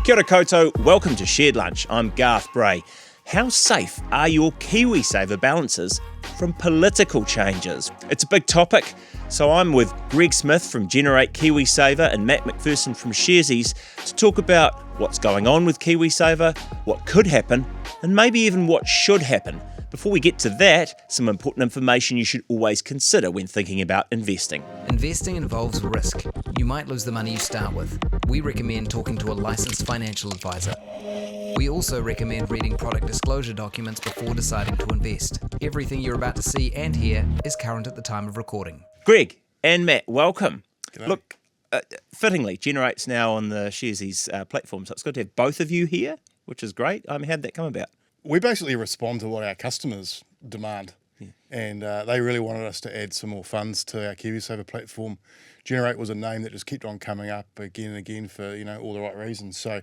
Kia ora koutou, welcome to Shared Lunch. I'm Garth Bray. How safe are your KiwiSaver balances from political changes? It's a big topic, so I'm with Greg Smith from Generate KiwiSaver and Matt McPherson from Sharesies to talk about what's going on with KiwiSaver, what could happen, and maybe even what should happen. Before we get to that, some important information you should always consider when thinking about investing. Investing involves risk. You might lose the money you start with. We recommend talking to a licensed financial advisor. We also recommend reading product disclosure documents before deciding to invest. Everything you're about to see and hear is current at the time of recording. Greg and Matt, welcome. G'day. Look, fittingly, Generate's now on the Sharesies platform, so it's good to have both of you here, which is great. How'd that come about? We basically respond to what our customers demand, and they really wanted us to add some more funds to our KiwiSaver platform. Generate was a name that just kept on coming up again and again for all the right reasons. So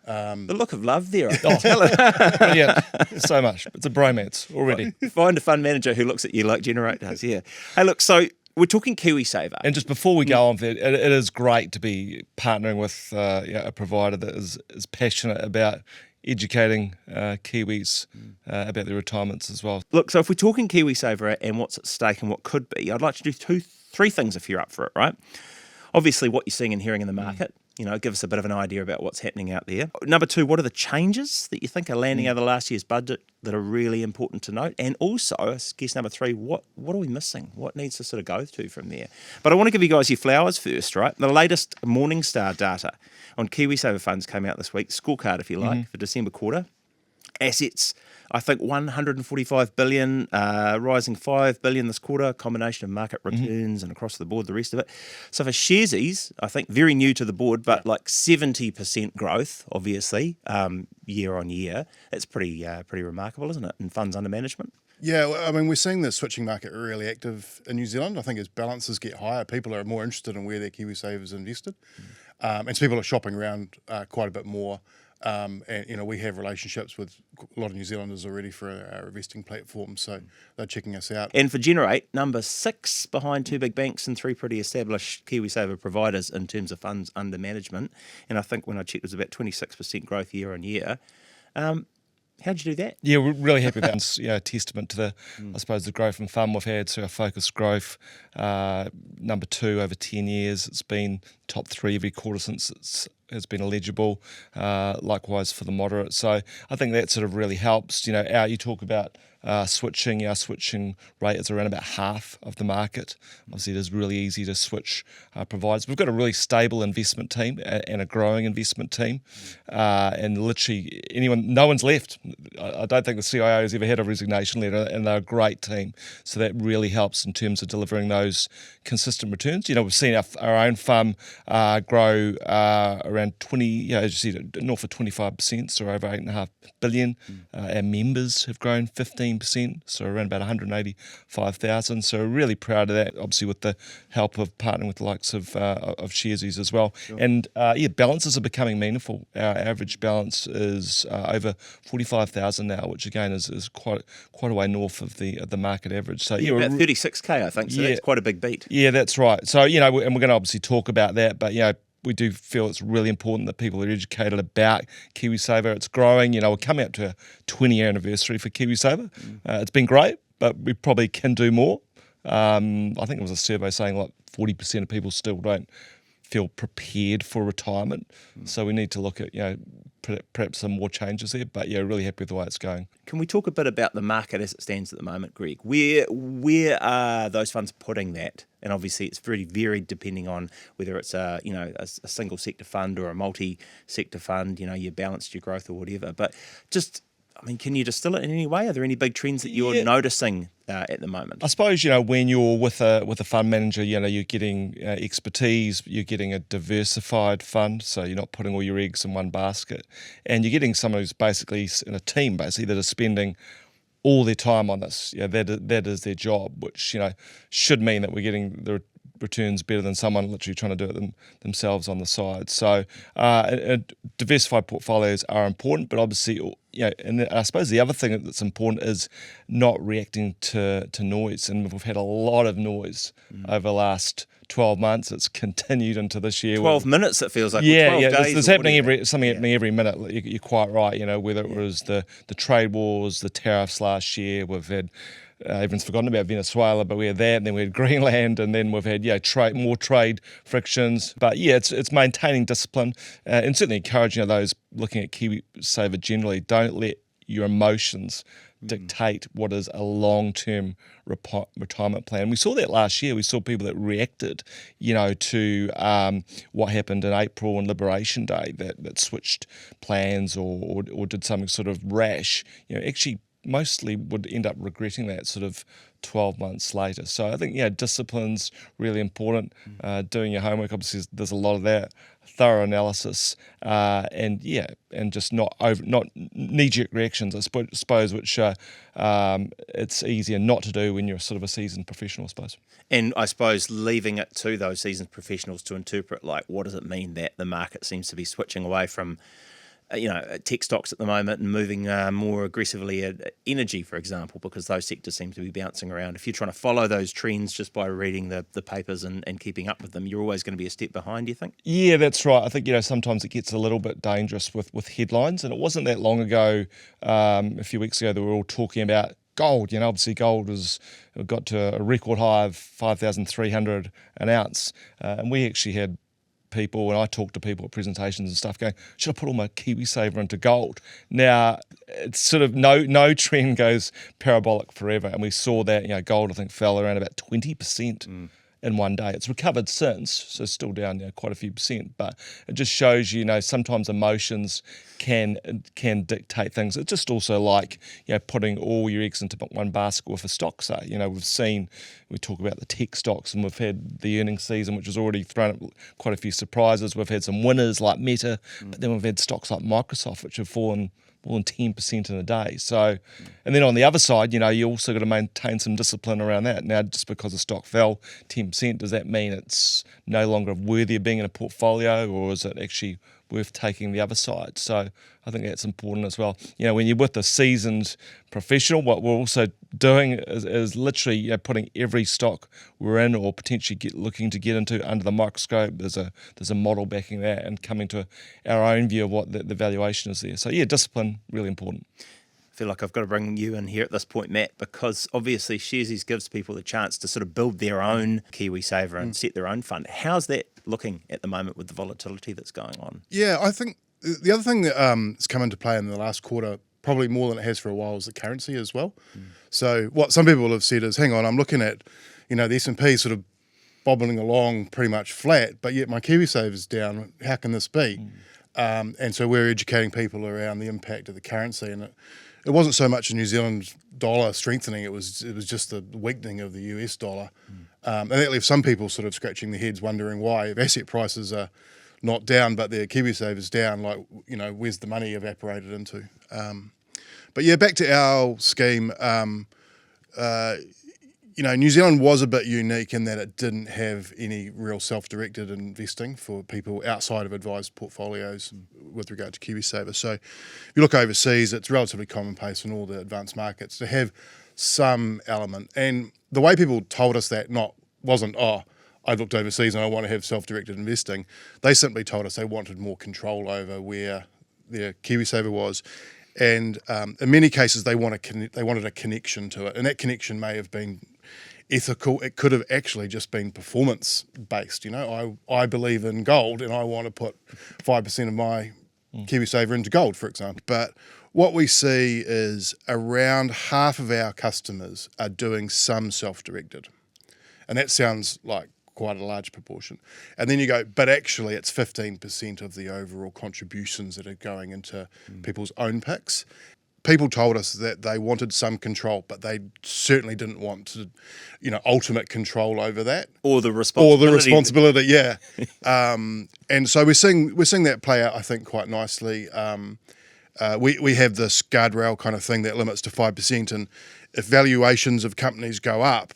The look of love there. Yeah, so much. It's a bromance already. Find a fund manager who looks at you like Generate does, yeah. Hey, look, so we're talking KiwiSaver. And just before we go on, it is great to be partnering with a provider that is passionate about educating Kiwis about their retirements as well. Look, so if we're talking KiwiSaver and what's at stake and what could be, I'd like to do three things if you're up for it, right? Obviously, what you're seeing and hearing in the market, give us a bit of an idea about what's happening out there. Number two, what are the changes that you think are landing out of last year's budget that are really important to note? And also, I guess number three, what are we missing? What needs to sort of go to from there? But I want to give you guys your flowers first, right? The latest Morningstar data on KiwiSaver funds came out this week, scorecard, if you like, for December quarter. Assets, I think 145 billion, rising 5 billion this quarter, a combination of market returns and across the board, the rest of it. So for Sharesies, I think very new to the board, but like 70% growth, obviously, year on year. It's pretty remarkable, isn't it, in funds under management? yeah, well, I mean, we're seeing the switching market really active in New Zealand. I think as balances get higher, people are more interested in where their KiwiSaver's invested, and so people are shopping around quite a bit more. And we have relationships with a lot of New Zealanders already for our investing platform, so they're checking us out. And for Generate, number 6 behind 2 big banks and 3 pretty established KiwiSaver providers in terms of funds under management. And I think when I checked, it was about 26% growth year on year. How'd you do that? Yeah, we're really happy with that. It's a testament to the growth and fun we've had, so our focused growth. Number 2 over 10 years. It's been top 3 every quarter since it's been eligible. Likewise for the moderate. So I think that sort of really helps. You talk about switching. Our switching rate is around about half of the market. Obviously, it is really easy to switch providers. We've got a really stable investment team and a growing investment team. And literally no one's left. I don't think the CIO has ever had a resignation letter, and they're a great team. So that really helps in terms of delivering those consistent returns. We've seen our own fund grow around 20, as you said, north of 25%, so over 8.5 billion. Our members have grown 15%, so around about 185,000. So we're really proud of that, obviously with the help of partnering with the likes of Sharesies as well. Sure. And balances are becoming meaningful. Our average balance is over 45,000 now, which again is quite a way north of the market average. So about 36k, I think. So that's quite a big beat. Yeah, that's right. So and we're going to obviously talk about that, but we do feel it's really important that people are educated about KiwiSaver. It's growing. We're coming up to a 20-year anniversary for KiwiSaver. It's been great, but we probably can do more. I think there was a survey saying like 40% of people still don't feel prepared for retirement. So we need to look at, perhaps some more changes there. But really happy with the way it's going. Can we talk a bit about the market as it stands at the moment, Greg? Where are those funds putting that? And obviously it's very varied depending on whether it's a single sector fund or a multi-sector fund, your balanced, your growth or whatever. But just, can you distill it in any way? Are there any big trends that you're noticing at the moment? I suppose, when you're with a fund manager, you're getting expertise, you're getting a diversified fund, so you're not putting all your eggs in one basket. And you're getting someone who's basically in a team, that is spending all their time on this. That is their job, which, should mean that we're getting the returns better than someone literally trying to do it themselves on the side. So diversified portfolios are important, but obviously, and I suppose the other thing that's important is not reacting to noise. And we've had a lot of noise over the last 12 months. It's continued into this year. 12 minutes, it feels like. Yeah, 12 yeah. days There's or happening whatever. happening every minute. You're quite right. Whether it was the trade wars, the tariffs last year, we've had. Everyone's forgotten about Venezuela, but we had that, and then we had Greenland, and then we've had more trade frictions. But it's maintaining discipline and certainly encouraging those looking at KiwiSaver generally. Don't let your emotions dictate what is a long-term retirement plan. We saw that last year. We saw people that reacted, to what happened in April and Liberation Day, that switched plans or did something sort of rash. Actually mostly would end up regretting that sort of 12 months later. So I think, discipline's really important. Doing your homework, obviously, there's a lot of that. Thorough analysis, and just not knee-jerk reactions, I suppose, which it's easier not to do when you're sort of a seasoned professional, I suppose. And I suppose leaving it to those seasoned professionals to interpret, like, what does it mean that the market seems to be switching away from tech stocks at the moment and moving more aggressively at energy, for example, because those sectors seem to be bouncing around. If you're trying to follow those trends just by reading the papers and keeping up with them, you're always going to be a step behind, do you think? Yeah, that's right. I think, sometimes it gets a little bit dangerous with headlines, and it wasn't that long ago, a few weeks ago, that we were all talking about gold. Obviously gold got to a record high of 5,300 an ounce, and we actually had people, when I talk to people at presentations and stuff, going, should I put all my KiwiSaver into gold? Now, it's sort of no trend goes parabolic forever, and we saw that gold, I think, fell around about 20% in one day. It's recovered since, so still down quite a few percent, but it just shows sometimes emotions can dictate things. It's just also like putting all your eggs into one basket with a stock. So we talk about the tech stocks, and we've had the earnings season, which has already thrown up quite a few surprises. We've had some winners like Meta, but then we've had stocks like Microsoft, which have fallen more than 10% in a day. So, and then on the other side, you also got to maintain some discipline around that. Now, just because a stock fell 10%, does that mean it's no longer worthy of being in a portfolio, or is it actually worth taking the other side? So I think that's important as well. When you're with a seasoned professional, what we're also doing is literally putting every stock we're in or potentially looking to get into under the microscope. There's a model backing that, and coming to our own view of what the valuation is there. So discipline, really important. I feel like I've got to bring you in here at this point, Matt, because obviously Sharesies gives people the chance to sort of build their own KiwiSaver and set their own fund. How's that looking at the moment with the volatility that's going on? Yeah, I think the other thing that has come into play in the last quarter, probably more than it has for a while, is the currency as well. So what some people have said is, hang on, I'm looking at, the S&P sort of bobbling along pretty much flat, but yet my KiwiSaver's down. How can this be? And so we're educating people around the impact of the currency, and it wasn't so much a New Zealand dollar strengthening, it was just the weakening of the US dollar. And that left some people sort of scratching their heads, wondering why, if asset prices are not down but their KiwiSaver's down, where's the money evaporated into? But back to our scheme. New Zealand was a bit unique in that it didn't have any real self-directed investing for people outside of advised portfolios with regard to KiwiSaver. So if you look overseas, it's relatively commonplace in all the advanced markets to have some element. And the way people told us that wasn't, I looked overseas and I want to have self-directed investing. They simply told us they wanted more control over where their KiwiSaver was. And in many cases, they wanted a connection to it. And that connection may have been ethical. It could have actually just been performance based. I believe in gold and I want to put 5% of my KiwiSaver into gold, for example. But what we see is around half of our customers are doing some self-directed. And that sounds like quite a large proportion. And then you go, but actually it's 15% of the overall contributions that are going into people's own picks. People told us that they wanted some control, but they certainly didn't want to, ultimate control over that. Or the responsibility. Yeah. And so we're seeing that play out, I think, quite nicely. We have this guardrail kind of thing that limits to 5%, and if valuations of companies go up,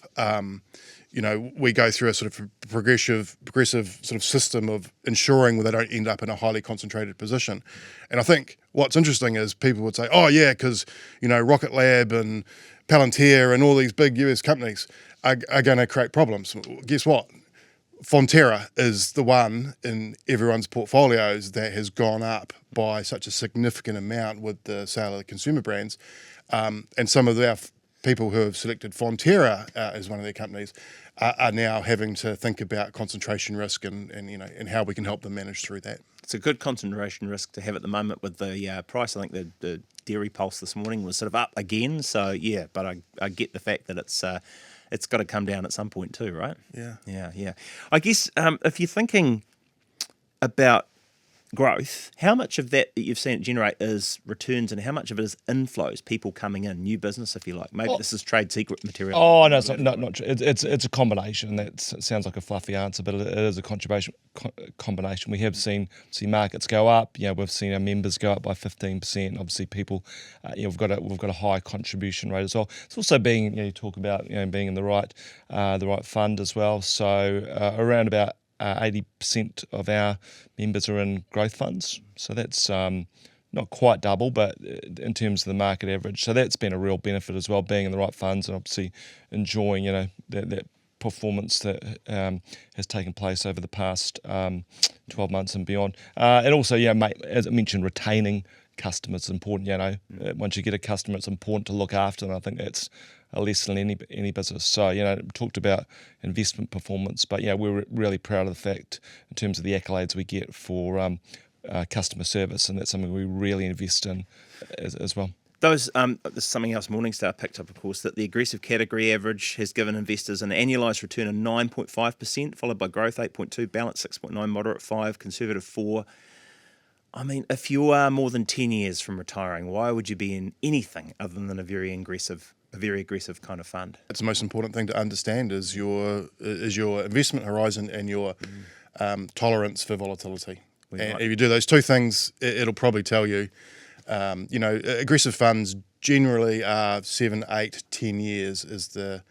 we go through a sort of progressive sort of system of ensuring they don't end up in a highly concentrated position. And I think what's interesting is people would say, oh yeah, because Rocket Lab and Palantir and all these big US companies are going to create problems. Guess what? Fonterra is the one in everyone's portfolios that has gone up by such a significant amount with the sale of the consumer brands. And some of our people who have selected Fonterra as one of their companies are now having to think about concentration risk and how we can help them manage through that. It's a good concentration risk to have at the moment with the price. I think the dairy pulse this morning was sort of up again. So yeah, but I get the fact that it's got to come down at some point too, right? Yeah. I guess if you're thinking about growth, how much of that you've seen it generate is returns and how much of it is inflows, people coming in, new business, if you like? Maybe this is trade secret material. Oh no, it's not true. It's a combination. That sounds like a fluffy answer, but it is a combination. We have seen markets go up. We've seen our members go up by 15%. Obviously, people, we've got a high contribution rate as well. It's also being you talk about being in the right fund as well. So around about 80% of our members are in growth funds, so that's not quite double, but in terms of the market average. So that's been a real benefit as well, being in the right funds and obviously enjoying that performance that has taken place over the past 12 months and beyond. And also, as I mentioned, retaining customers is important. Once you get a customer, it's important to look after them. I think that's a lesson in any business. So, talked about investment performance, but we're really proud of the fact in terms of the accolades we get for customer service, and that's something we really invest in as well. This is something else Morningstar picked up, of course, that the aggressive category average has given investors an annualised return of 9.5%, followed by growth 8.2%, balance 6.9%, moderate 5%, conservative 4%. I mean, if you are more than 10 years from retiring, why would you be in anything other than a very aggressive kind of fund? It's the most important thing to understand is your investment horizon and your tolerance for volatility. And if you do those two things, it'll probably tell you. Aggressive funds generally are 7, 8, 10 years is the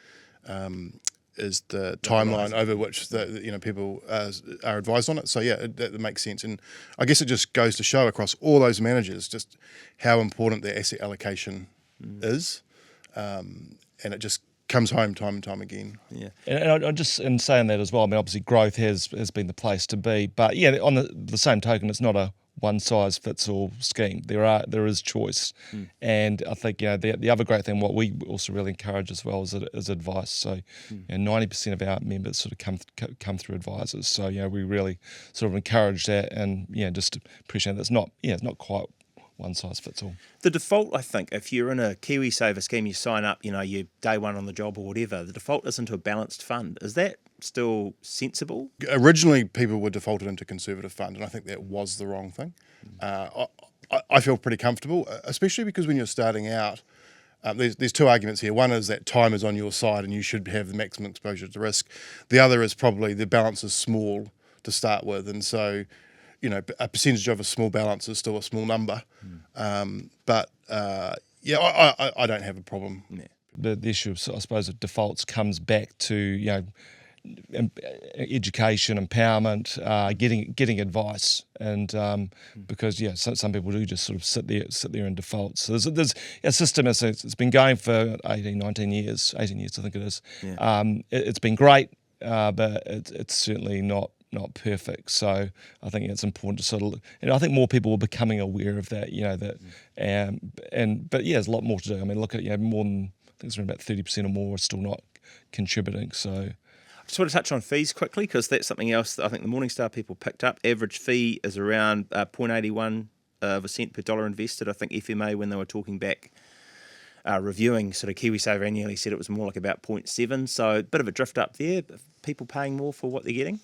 timeline over which people are advised on it. So that makes sense, and I guess it just goes to show across all those managers just how important their asset allocation is, and it just comes home time and time again. Yeah, and I just in saying that as well. I mean, obviously growth has been the place to be, but on the same token, it's not a one size fits all scheme. There is choice, and I think the other great thing, what we also really encourage as well is advice. So 90% of our members sort of come through advisors. So we really sort of encourage that, and just appreciate that it's not quite one size fits all. The default, I think, if you're in a KiwiSaver scheme, you sign up, you're day one on the job or whatever, the default is into a balanced fund. Is that still sensible? Originally, people were defaulted into conservative fund, and I think that was the wrong thing. I feel pretty comfortable, especially because when you're starting out, there's two arguments here. One is that time is on your side and you should have the maximum exposure to risk. The other is probably the balance is small to start with, and so a percentage of a small balance is still a small number. But I don't have a problem. Yeah. The issue of, I suppose, of defaults comes back to education, empowerment, getting advice, and because some people do just sort of sit there in default. So there's a system. It's been going for 18 years I think it is. Yeah. It's been great, but it's certainly not perfect. So I think it's important to sort of, I think more people are becoming aware of that. But there's a lot more to do. I mean, look at more than, I think it's around about 30% or more are still not contributing. So. I just want to touch on fees quickly, because that's something else that I think the Morningstar people picked up. Average fee is around 0.81 of a cent per dollar invested. I think FMA, when they were talking back, reviewing sort of KiwiSaver annually, said it was more like about 0.7. So a bit of a drift up there. People paying more for what they're getting.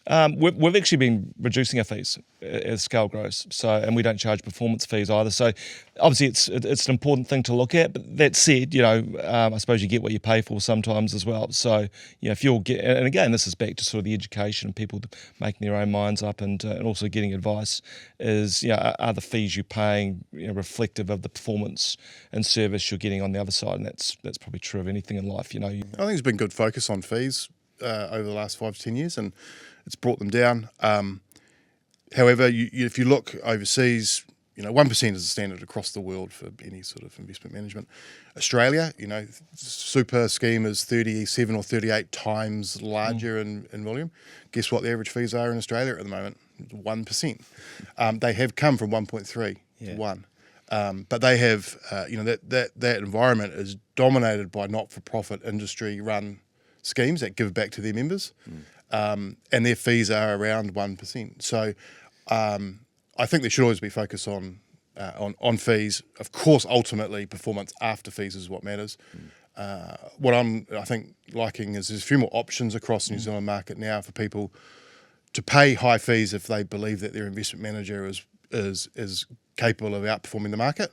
We've actually been reducing our fees as scale grows, and we don't charge performance fees either. So obviously it's an important thing to look at. But that said, I suppose you get what you pay for sometimes as well. So if you'll and again, this is back to sort of the education and people making their own minds up, and also getting advice. Is are the fees you're paying reflective of the performance and service you're getting on the other side? And that's probably true of anything in life. I think there's been good focus on fees over the last 5 to 10 years, and it's brought them down. However, if you look overseas, 1% is the standard across the world for any sort of investment management. Australia, super scheme is 37 or 38 times larger in volume. Guess what the average fees are in Australia at the moment? 1%. They have come from 1.3 to 1. But they have, that environment is dominated by not-for-profit industry-run schemes that give back to their members, and their fees are around 1%. So I think there should always be focus on fees. Of course, ultimately, performance after fees is what matters. What I think liking is there's a few more options across the New Zealand market now for people to pay high fees if they believe that their investment manager is capable of outperforming the market,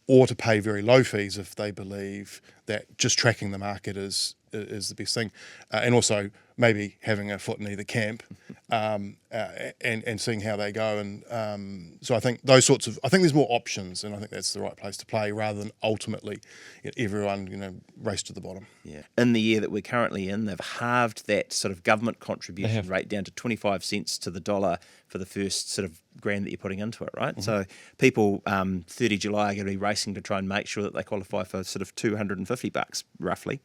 or to pay very low fees if they believe that just tracking the market is the best thing, and also maybe having a foot in either camp, and seeing how they go. And so I think I think there's more options, and I think that's the right place to play rather than ultimately everyone race to the bottom. Yeah. In the year that we're currently in, they've halved that sort of government contribution rate down to 25 cents to the dollar for the first sort of grand that you're putting into it, right? Mm-hmm. So people 30 July are going to be racing to try and make sure that they qualify for sort of $250 roughly,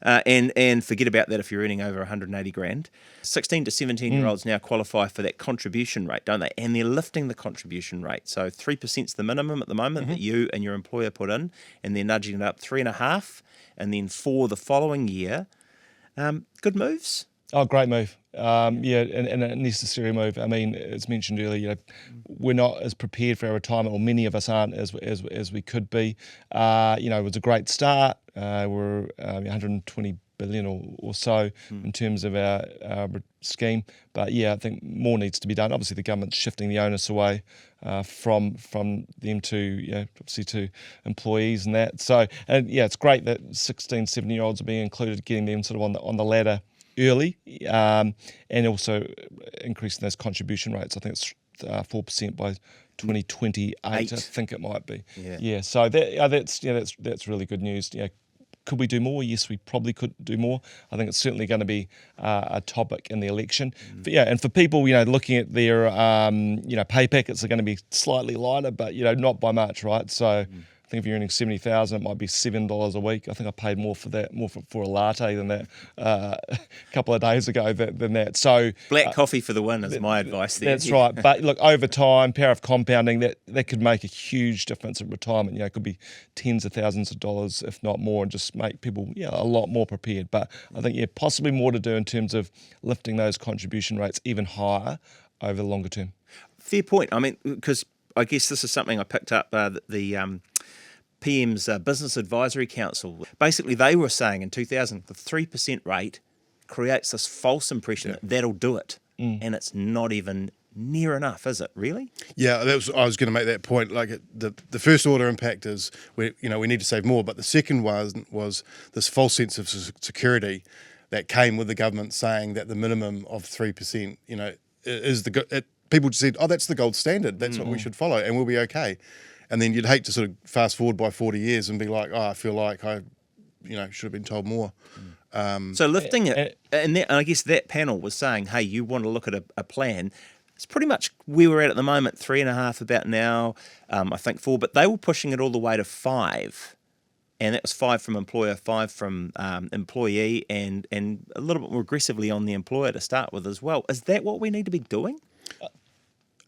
and forget about that if you're earning over 180 grand. 16 to 17-year-olds now qualify for that contribution rate, don't they? And they're lifting the contribution rate. So 3% is the minimum at the moment that you and your employer put in, and they're nudging it up 3.5%, and then 4% the following year. Good moves. Oh, great move. And a necessary move. I mean, as mentioned earlier, we're not as prepared for our retirement, or many of us aren't as we could be. It was a great start. We're 120 billion or so in terms of our scheme. But I think more needs to be done. Obviously, the government's shifting the onus away from them to obviously to employees and that. So it's great that 16, 17-year-olds are being included, getting them sort of on the ladder early, and also increasing those contribution rates. I think it's 4% by 2028. I think it might be. Yeah. So that's really good news. Could we do more? Yes, we probably could do more. I think it's certainly going to be a topic in the election. But and for people, looking at their pay packets are going to be slightly lighter, but not by much, right? So I think if you're earning 70,000, it might be $7 a week. I think I paid more for that, for a latte than that a couple of days ago than that. So black coffee for the win is my advice there. That's right. But look, over time, power of compounding, that could make a huge difference in retirement. It could be tens of thousands of dollars, if not more, and just make people a lot more prepared. But I think possibly more to do in terms of lifting those contribution rates even higher over the longer term. Fair point. I mean, because I guess this is something I picked up the PM's Business Advisory Council. Basically, they were saying in 2000, the 3% rate creates this false impression that that'll do it. And it's not even near enough, is it, really? Yeah, I was going to make that point. Like the first order impact is we need to save more, but the second was this false sense of security that came with the government saying that the minimum of 3%, is people just said, oh, that's the gold standard. That's what we should follow, and we'll be okay. And then you'd hate to sort of fast forward by 40 years and be like, oh, I feel like I, should have been told more. So lifting it, and I guess that panel was saying, hey, you want to look at a plan. It's pretty much where we're at the moment, 3.5 about now, I think 4, but they were pushing it all the way to 5. And that was 5 from employer, 5 from employee, and a little bit more aggressively on the employer to start with as well. Is that what we need to be doing?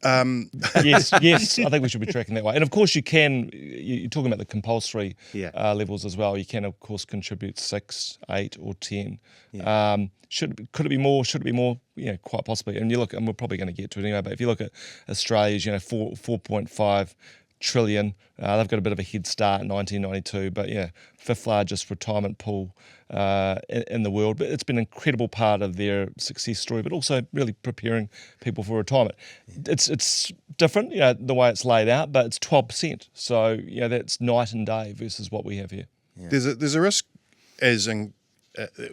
Yes, I think we should be tracking that way. And of course, you're talking about the compulsory levels as well. You can, of course, contribute 6, 8, or 10. Could it be more? Should it be more? Quite possibly. And you look, and we're probably going to get to it anyway. But if you look at Australia's, 4.5 trillion. They've got a bit of a head start in 1992, but 5th largest retirement pool in the world. But it's been an incredible part of their success story, but also really preparing people for retirement. It's different, the way it's laid out, but it's 12%. So that's night and day versus what we have here. Yeah. There's a risk, as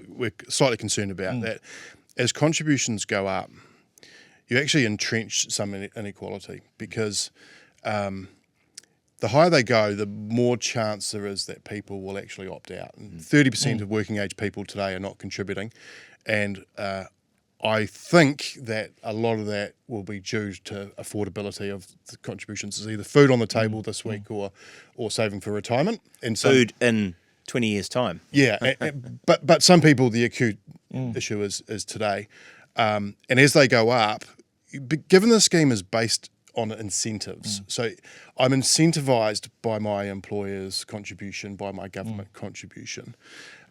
we're slightly concerned about that, as contributions go up, you actually entrench some inequality because. The higher they go, the more chance there is that people will actually opt out. And 30% of working age people today are not contributing, and I think that a lot of that will be due to affordability of the contributions. It's either food on the table this week or saving for retirement. And Food in 20 years' time. Yeah, but some people, the acute issue is today. And as they go up, given the scheme is based on incentives, so I'm incentivized by my employer's contribution, by my government contribution.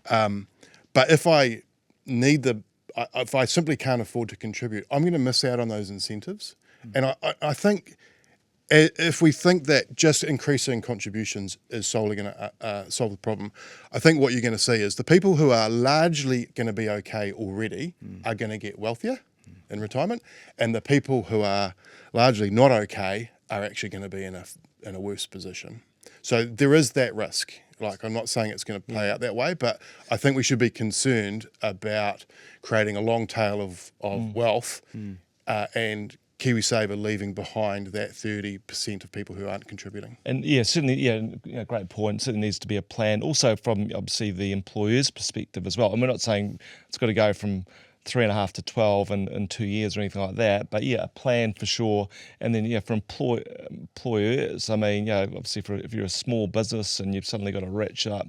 But if I if I simply can't afford to contribute, I'm going to miss out on those incentives. And I think if we think that just increasing contributions is solely going to solve the problem, I think what you're going to see is the people who are largely going to be okay already are going to get wealthier in retirement, and the people who are largely not okay are actually going to be in a worse position. So there is that risk. Like, I'm not saying it's going to play out that way, but I think we should be concerned about creating a long tail of wealth and KiwiSaver leaving behind that 30% of people who aren't contributing. And certainly, great point. Certainly needs to be a plan. Also, from obviously the employer's perspective as well. And we're not saying it's got to go from 3.5 to 12 in 2 years or anything like that. But a plan for sure. And then for employers, I mean, obviously if you're a small business and you've suddenly got to ratchet up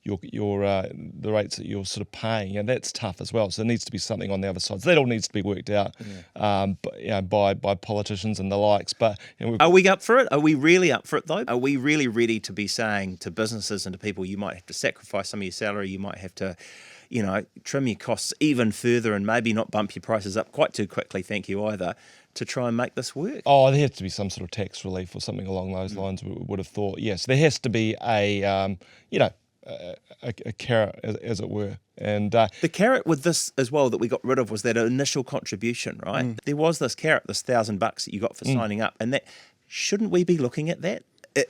the rates that you're sort of paying, and that's tough as well. So there needs to be something on the other side. So that all needs to be worked out, by politicians and the likes. But are we up for it? Are we really up for it though? Are we really ready to be saying to businesses and to people, you might have to sacrifice some of your salary, you might have to, trim your costs even further and maybe not bump your prices up quite too quickly, thank you either, to try and make this work? Oh, there has to be some sort of tax relief or something along those lines, we would have thought. Yes, there has to be a carrot, as it were. And the carrot with this as well that we got rid of was that initial contribution, right? There was this carrot, this $1,000 that you got for signing up, and that shouldn't we be looking at that?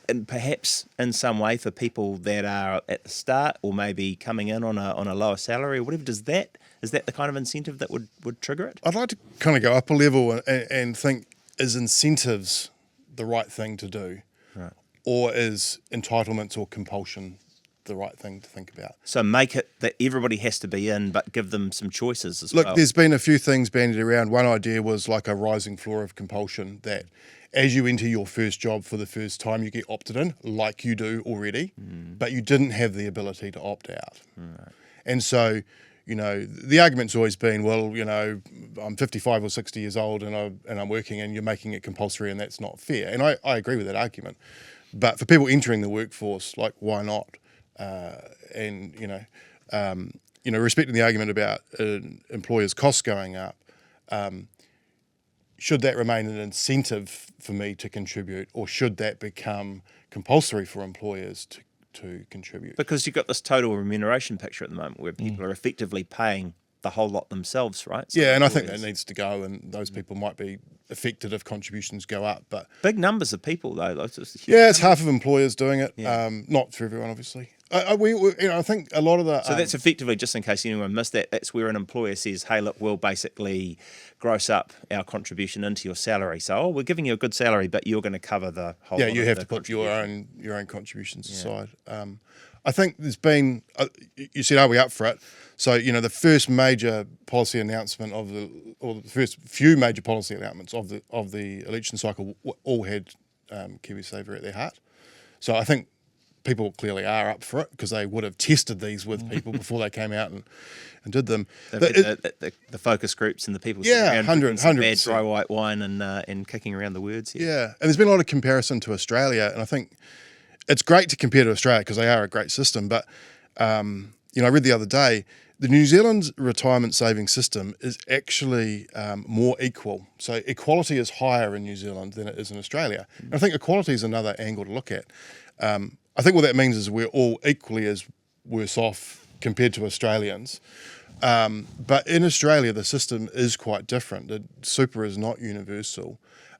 And perhaps in some way for people that are at the start or maybe coming in on a lower salary or whatever, is that the kind of incentive that would trigger it? I'd like to kind of go up a level and think, is incentives the right thing to do? Right. Or is entitlements or compulsion the right thing to think about? So make it that everybody has to be in, but give them some choices as well. Look, there's been a few things bandied around. One idea was like a rising floor of compulsion, that as you enter your first job for the first time, you get opted in, like you do already, but you didn't have the ability to opt out. Right. And so, the argument's always been, well, I'm 55 or 60 years old and I'm working and you're making it compulsory and that's not fair. And I agree with that argument. But for people entering the workforce, like, why not? Respecting the argument about employers' costs going up, should that remain an incentive for me to contribute, or should that become compulsory for employers to contribute? Because you've got this total remuneration picture at the moment where people are effectively paying the whole lot themselves, right? So and I think that needs to go, and those people might be affected if contributions go up. But big numbers of people, though. It's half of employers doing it. Not for everyone, obviously. I think a lot of the... So that's effectively, just in case anyone missed that, that's where an employer says, hey, look, we'll basically gross up our contribution into your salary. So, we're giving you a good salary, but you're going to cover the whole lot you of have the to put your own contributions aside. I think there's been... you said, are we up for it? So, the first major policy announcement or the first few major policy announcements of the election cycle all had KiwiSaver at their heart. So I think people clearly are up for it because they would have tested these with people before they came out and did them. The focus groups and the people sitting around drinking some bad dry white wine and kicking around the words here. Yeah, and there's been a lot of comparison to Australia, and I think it's great to compare to Australia because they are a great system. But I read the other day, the New Zealand retirement savings system is actually more equal. So equality is higher in New Zealand than it is in Australia. And I think equality is another angle to look at. I think what that means is we're all equally as worse off compared to Australians. But in Australia, the system is quite different. The super is not universal.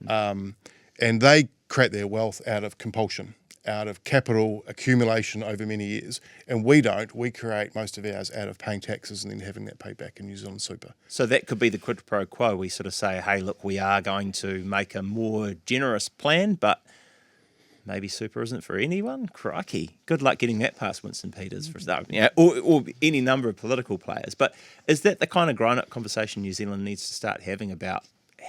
And they create their wealth out of compulsion, out of capital accumulation over many years. And we don't. We create most of ours out of paying taxes and then having that paid back in New Zealand super. So that could be the quid pro quo. We sort of say, hey, look, we are going to make a more generous plan, but maybe super isn't for anyone. Crikey, good luck getting that past Winston Peters for start, or any number of political players. But is that the kind of grown-up conversation New Zealand needs to start having about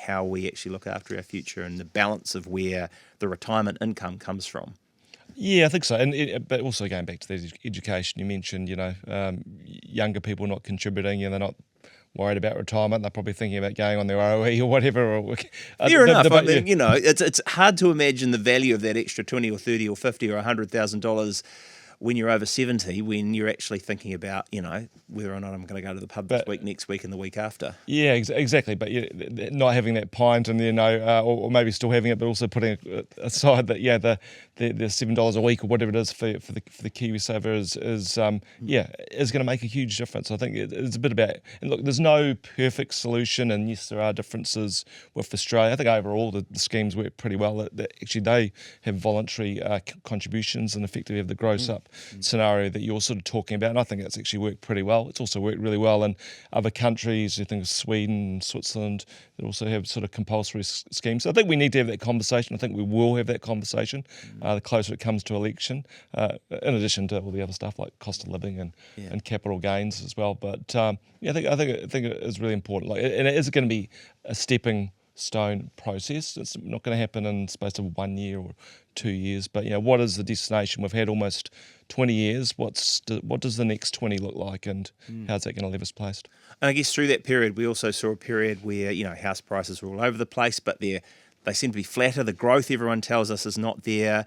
how we actually look after our future and the balance of where the retirement income comes from? Yeah, I think so. But also going back to the education, you mentioned, younger people not contributing, they're not worried about retirement. They're probably thinking about going on their OE or whatever. Fair enough. I mean, it's hard to imagine the value of that extra 20 or 30 or 50 or $100,000 when you're over 70, when you're actually thinking about, whether or not I'm going to go to the pub this week, next week, and the week after. Yeah, exactly. But not having that pint and or maybe still having it, but also putting aside that the $7 a week or whatever it is for the KiwiSaver is going to make a huge difference. I think it's a bit about, and look, there's no perfect solution, and yes, there are differences with Australia. I think overall the schemes work pretty well. That actually they have voluntary contributions and effectively have the gross up scenario that you're sort of talking about. And I think that's actually worked pretty well. It's also worked really well in other countries. I think of Sweden, Switzerland, that also have sort of compulsory schemes. So I think we need to have that conversation. I think we will have that conversation the closer it comes to election, in addition to all the other stuff like cost of living and capital gains as well. But I think it is really important. And it is going to be a stepping stone process. It's not going to happen in the space of 1 year or 2 years. But what is the destination? We've had almost 20 years. What does the next 20 look like, and how's that going to leave us placed? And I guess through that period, we also saw a period where house prices were all over the place, but they seem to be flatter. The growth, everyone tells us, is not there.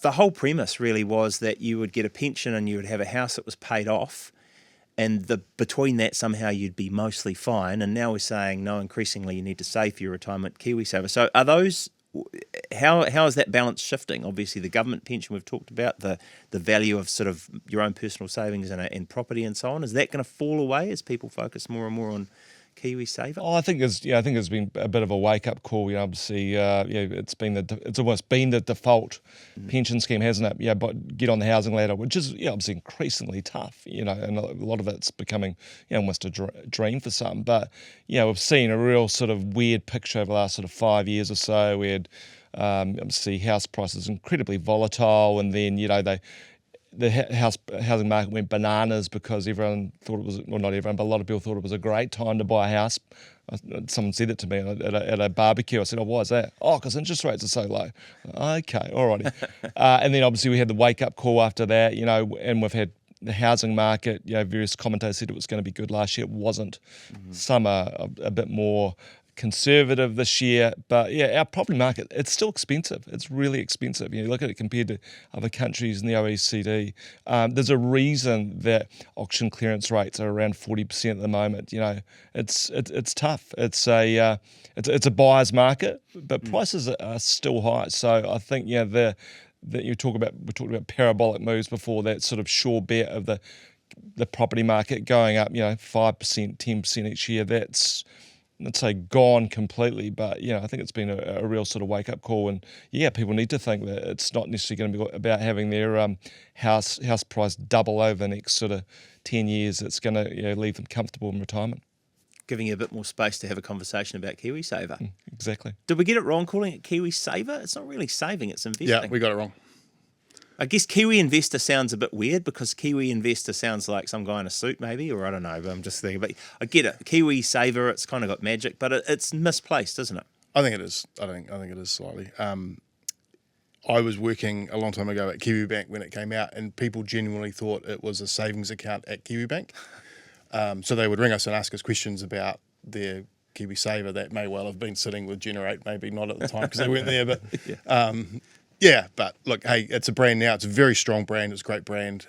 The whole premise really was that you would get a pension and you would have a house that was paid off, and between that somehow you'd be mostly fine. And now we're saying, no, increasingly you need to save for your retirement KiwiSaver. So are those, how is that balance shifting? Obviously the government pension we've talked about, the value of sort of your own personal savings and property and so on. Is that going to fall away as people focus more and more on KiwiSaver? I think there's been a bit of a wake up call. Obviously, it's almost been the default pension scheme, hasn't it? Yeah, but get on the housing ladder, which is obviously increasingly tough. And a lot of it's becoming almost a dream for some. But we've seen a real sort of weird picture over the last sort of 5 years or so. We had obviously house prices incredibly volatile, and then the housing market went bananas because everyone thought it was, well, not everyone, but a lot of people thought it was a great time to buy a house. Someone said it to me at a barbecue. I said, why is that? Oh, because interest rates are so low. Okay, alrighty. And then obviously we had the wake-up call after that, and we've had the housing market, various commentators said it was going to be good last year. It wasn't. Some are a bit more conservative this year, but our property market, it's still expensive. It's really expensive. You look at it compared to other countries in the OECD. There's a reason that auction clearance rates are around 40% at the moment. It's tough. It's a buyer's market, but prices are still high. So I think that we talked about parabolic moves before, that sort of sure bet of the property market going up 5%, 10% each year. That's, let's say, gone completely, but I think it's been a real sort of wake up call, and people need to think that it's not necessarily going to be about having their house price double over the next sort of 10 years. It's going to leave them comfortable in retirement. Giving you a bit more space to have a conversation about KiwiSaver. Exactly. Did we get it wrong calling it KiwiSaver? It's not really saving, it's investing. Yeah, we got it wrong. I guess Kiwi Investor sounds a bit weird, because Kiwi Investor sounds like some guy in a suit maybe, or I don't know, but I'm just thinking. But I get it. KiwiSaver, it's kind of got magic, but it's misplaced, isn't it? I think it is. I think it is slightly. I was working a long time ago at KiwiBank when it came out, and people genuinely thought it was a savings account at KiwiBank. So they would ring us and ask us questions about their KiwiSaver that may well have been sitting with Generate, maybe not at the time because they weren't there, but but look, hey, it's a brand now. It's a very strong brand. It's a great brand.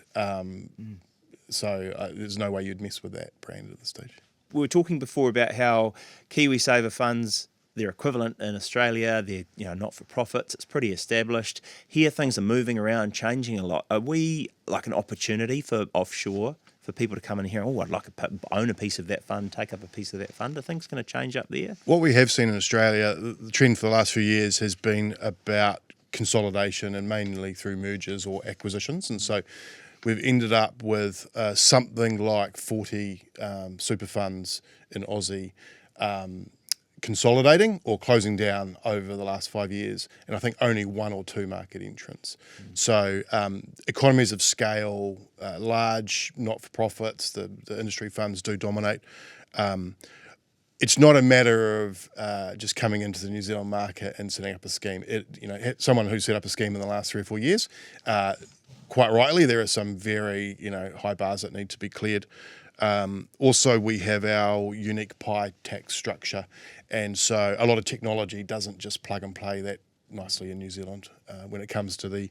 So there's no way you'd mess with that brand at this stage. We were talking before about how KiwiSaver funds, they're equivalent in Australia. They're not for profits. It's pretty established. Here things are moving around, changing a lot. Are we like an opportunity for offshore, for people to come in here? Oh, I'd like to own a piece of that fund, take up a piece of that fund. Are things going to change up there? What we have seen in Australia, the trend for the last few years has been about consolidation, and mainly through mergers or acquisitions. And so we've ended up with something like 40 super funds in Aussie consolidating or closing down over the last 5 years, and I think only 1 or 2 market entrants. So economies of scale, large not-for-profits, the industry funds do dominate. It's not a matter of just coming into the New Zealand market and setting up a scheme. Someone who set up a scheme in the last 3 or 4 years, quite rightly, there are some very high bars that need to be cleared. Also, we have our unique pie tax structure, and so a lot of technology doesn't just plug and play that nicely in New Zealand when it comes to the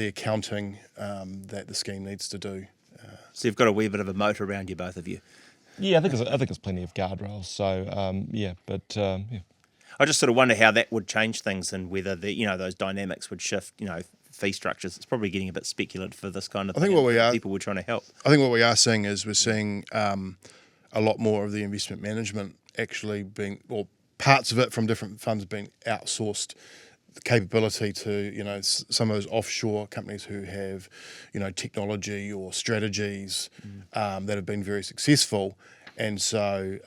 accounting that the scheme needs to do. So you've got a wee bit of a moat around you, both of you. Yeah, I think there's plenty of guardrails. So I just sort of wonder how that would change things and whether those dynamics would shift. Fee structures. It's probably getting a bit speculative for this kind of thing. I think what we are, people were trying to help. I think what we are seeing is we're seeing a lot more of the investment management actually being, or parts of it from different funds being outsourced. The capability to some of those offshore companies who have technology or strategies that have been very successful. And so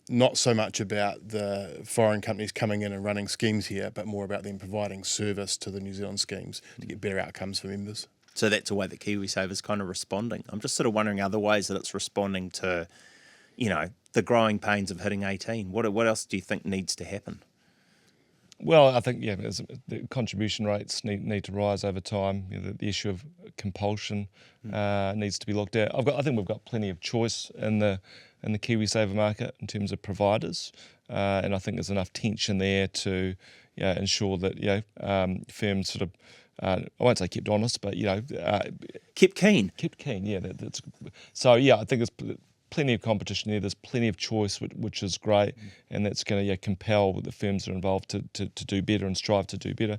not so much about the foreign companies coming in and running schemes here, but more about them providing service to the New Zealand schemes to get better outcomes for members. So that's a way that KiwiSaver's kind of responding. I'm just sort of wondering other ways that it's responding to, the growing pains of hitting 18. What else do you think needs to happen? Well, I think the contribution rates need to rise over time. The issue of compulsion needs to be looked at. I think we've got plenty of choice in the KiwiSaver market in terms of providers, and I think there's enough tension there to ensure that firms sort of I won't say kept honest, but kept keen. Kept keen. Yeah, that's so. Yeah, I think there's plenty of competition there. There's plenty of choice, which is great, and that's going to compel the firms that are involved to do better and strive to do better.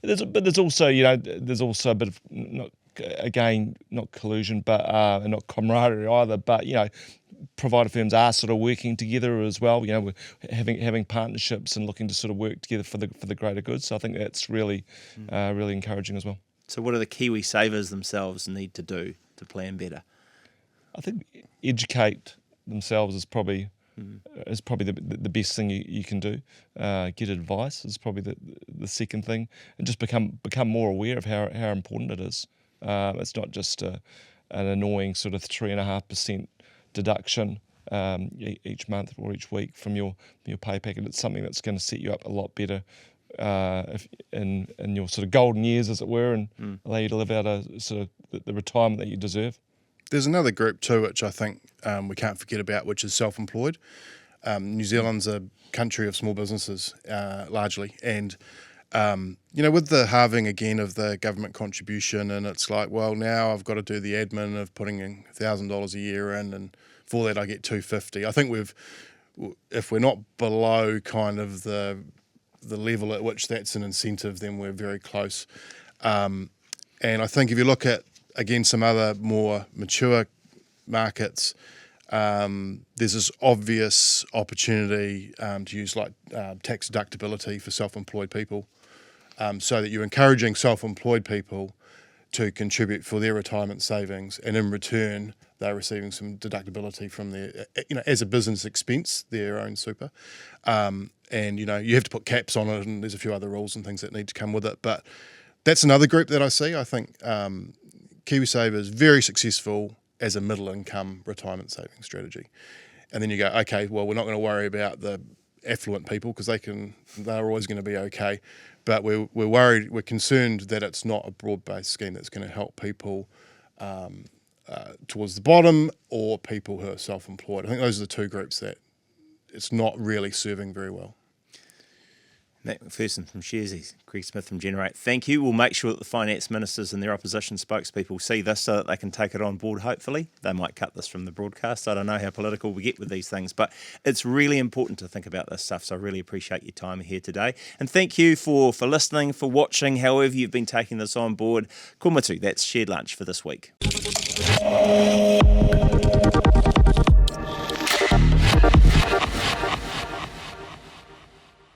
There's also a bit of not collusion, but and not camaraderie either. But provider firms are sort of working together as well. We're having partnerships and looking to sort of work together for the greater good. So I think that's really encouraging as well. So what do the KiwiSavers themselves need to do to plan better? I think educate themselves is probably the best thing you can do. Get advice is probably the second thing, and just become more aware of how important it is. It's not just an annoying sort of 3.5% deduction each month or each week from your pay packet. It's something that's going to set you up a lot better in your sort of golden years, as it were, and allow you to live out a sort of the retirement that you deserve. There's another group too, which I think we can't forget about, which is self-employed. New Zealand's a country of small businesses, largely, and with the halving again of the government contribution, and it's like, well, now I've got to do the admin of putting in $1,000 a year in, and for that I get $250. I think if we're not below kind of the level at which that's an incentive, then we're very close. And I think if you look at again some other more mature markets, there's this obvious opportunity to use tax deductibility for self-employed people, so that you're encouraging self-employed people to contribute for their retirement savings, and in return they're receiving some deductibility from their, as a business expense, their own super. And you have to put caps on it, and there's a few other rules and things that need to come with it. But that's another group that I see. I think KiwiSaver is very successful as a middle income retirement saving strategy. And then you go, okay, well, we're not going to worry about the affluent people because they're always going to be okay. But we're concerned that it's not a broad-based scheme that's going to help people towards the bottom, or people who are self-employed. I think those are the two groups that it's not really serving very well. Matt McPherson from Sharesies, Greg Smith from Generate. Thank you. We'll make sure that the finance ministers and their opposition spokespeople see this so that they can take it on board, hopefully. They might cut this from the broadcast. I don't know how political we get with these things, but it's really important to think about this stuff, so I really appreciate your time here today. And thank you for listening, for watching, however you've been taking this on board. Kumatu, that's Shared Lunch for this week.